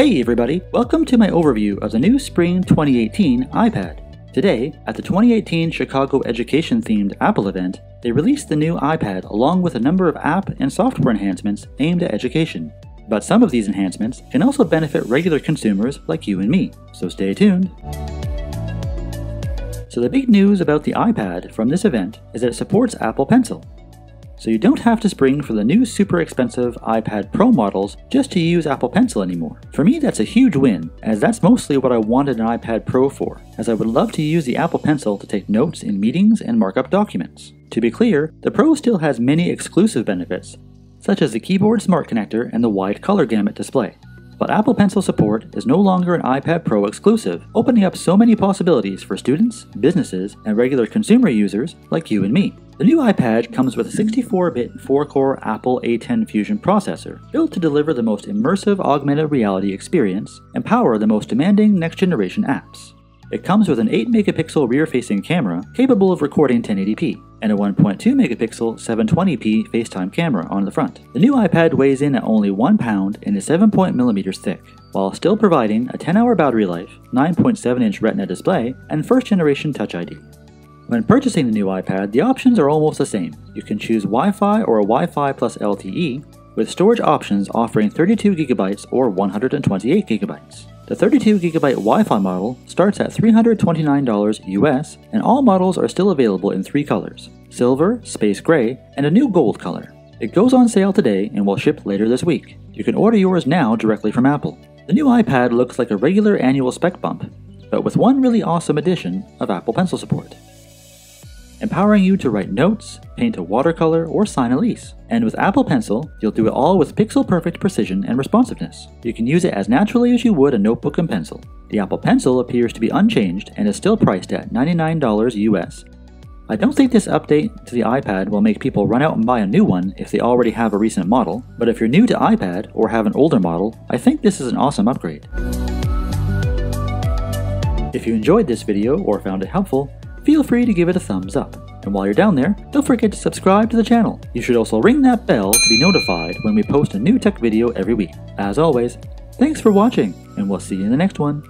Hey everybody, welcome to my overview of the new Spring 2018 iPad. Today, at the 2018 Chicago Education-themed Apple event, they released the new iPad along with a number of app and software enhancements aimed at education. But some of these enhancements can also benefit regular consumers like you and me, so stay tuned. So the big news about the iPad from this event is that it supports Apple Pencil. So you don't have to spring for the new super expensive iPad Pro models just to use Apple Pencil anymore. For me, that's a huge win, as that's mostly what I wanted an iPad Pro for, as I would love to use the Apple Pencil to take notes in meetings and markup documents. To be clear, the Pro still has many exclusive benefits, such as the keyboard smart connector and the wide color gamut display. But Apple Pencil support is no longer an iPad Pro exclusive, opening up so many possibilities for students, businesses, and regular consumer users like you and me. The new iPad comes with a 64-bit 4-core Apple A10 Fusion processor, built to deliver the most immersive augmented reality experience and power the most demanding next-generation apps. It comes with an 8-megapixel rear-facing camera capable of recording 1080p, and a 1.2-megapixel 720p FaceTime camera on the front. The new iPad weighs in at only 1 pound and is 7.mm thick, while still providing a 10-hour battery life, 9.7-inch Retina display, and first-generation Touch ID. When purchasing the new iPad, the options are almost the same. You can choose Wi-Fi or a Wi-Fi plus LTE, with storage options offering 32GB or 128GB. The 32GB Wi-Fi model starts at $329 US, and all models are still available in 3 colors: silver, space gray, and a new gold color. It goes on sale today and will ship later this week. You can order yours now directly from Apple. The new iPad looks like a regular annual spec bump, but with one really awesome addition of Apple Pencil support, empowering you to write notes, paint a watercolor, or sign a lease. And with Apple Pencil, you'll do it all with pixel-perfect precision and responsiveness. You can use it as naturally as you would a notebook and pencil. The Apple Pencil appears to be unchanged and is still priced at $99 US. I don't think this update to the iPad will make people run out and buy a new one if they already have a recent model, but if you're new to iPad or have an older model, I think this is an awesome upgrade. If you enjoyed this video or found it helpful, feel free to give it a thumbs up. And while you're down there, don't forget to subscribe to the channel. You should also ring that bell to be notified when we post a new tech video every week. As always, thanks for watching, and we'll see you in the next one.